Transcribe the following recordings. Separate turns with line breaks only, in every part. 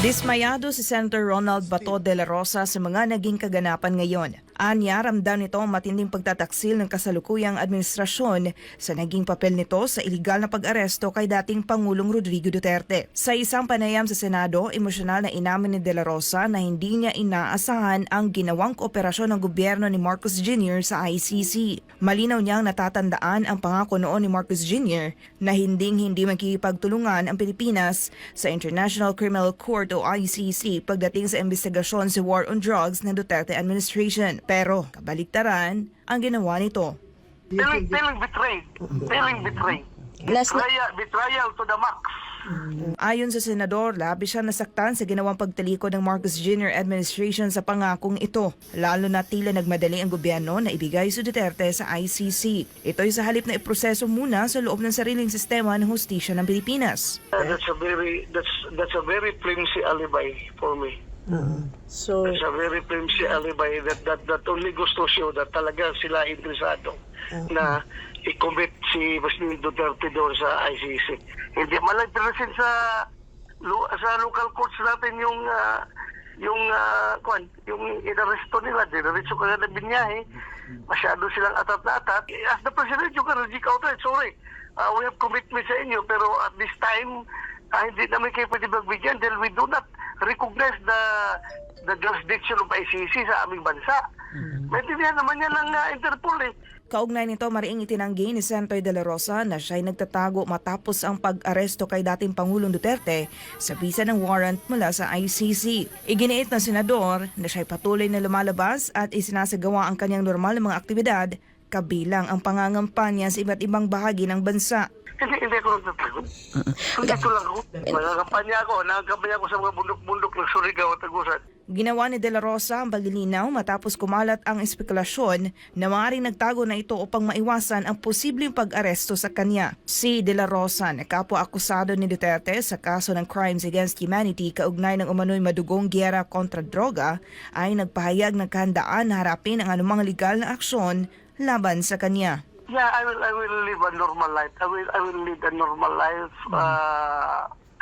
Dismayado si Senator Ronald Bato de la Rosa sa mga naging kaganapan ngayon. Anya, ramdam nito ang matinding pagtataksil ng kasalukuyang administrasyon sa naging papel nito sa iligal na pag-aresto kay dating Pangulong Rodrigo Duterte. Sa isang panayam sa Senado, emosyonal na inamin ni de la Rosa na hindi niya inaasahan ang ginawang kooperasyon ng gobyerno ni Marcos Jr. sa ICC. Malinaw niyang natatandaan ang pangako noon ni Marcos Jr. na hindi makikipagtulungan ang Pilipinas sa International Criminal Court o ICC pagdating sa investigasyon sa war on drugs ng Duterte administration. Pero kabaliktaran ang ginawa nito.
Feeling betrayed. Feeling betrayed. Betrayal to the max.
Ayon sa senador, labis siya nasaktan sa ginawang pagtalikod ng Marcos Jr. administration sa pangakong ito, lalo na tila nagmadali ang gobyerno na ibigay si Duterte sa ICC. Ito'y sa halip na iproseso muna sa loob ng sariling sistema ng hustisya ng Pilipinas.
That's a very flimsy alibi for me.
So,
That's a very flimsy alibi that only goes to show that talaga sila interesado na i-commit si President Duterte doon sa ICC. Hindi man lang present sa local courts natin yung inaresto nila, diretso ka na binyahe, masyado silang atat na atat. As the President, you can reject outright, sorry, we have commitment sa inyo, pero at this time, hindi namin kayo pwede magbigyan dahil we do not recognize the jurisdiction of ICC sa aming bansa. Maintindihan naman yan ng Interpol eh.
Kaugnay nito, mariing itinanggi ni Senator de la Rosa na siya'y nagtatago matapos ang pag-aresto kay dating Pangulong Duterte sa bisa ng warrant mula sa ICC. Iginiit ng senador na siya'y patuloy na lumalabas at isinasagawa ang kanyang normal na mga aktibidad, kabilang ang pangangampanya sa iba't ibang bahagi ng bansa.
Hindi ko nagtatago. Dito lang ako. Nagkampanya ako sa mga bundok-bundok ng Surigao at Tagusan.
Ginawa ni De La Rosa ang paglilinaw matapos kumalat ang espekulasyon na maaaring nagtago na ito upang maiwasan ang posibleng pag-aresto sa kanya. Si De La Rosa na kapwa-akusado ni Duterte sa kaso ng Crimes Against Humanity kaugnay ng umano'y madugong giyera kontra droga ay nagpahayag ng kahandaan na harapin ang anumang legal na aksyon laban sa kanya.
Yeah, I will live a normal life. I will lead a normal life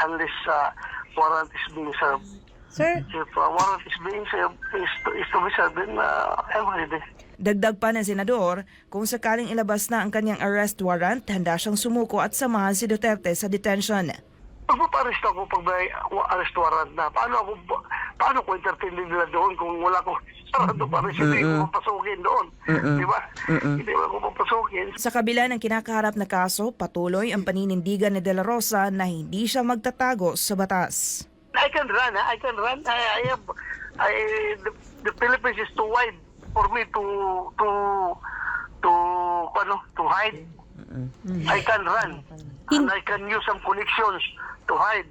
unless warrant is being served.
sir,
If warrant is being served, is to be served, then I'm ready.
Dagdag pa ng senador, kung sakaling ilabas na ang kanyang arrest warrant, handa siyang sumuko at samahan si Duterte sa detention.
Pagpaparest ako pag may arrest warrant na, paano ko entertainin nila doon kung wala ko sarado para hindi ko papasukin doon. Di ba? Hindi ko papasukin.
Sa kabila ng kinakaharap na kaso, patuloy ang paninindigan ni De La Rosa na hindi siya magtatago sa batas.
I can run. The Philippines is too wide for me to hide. I can run. And I can use some connections to hide.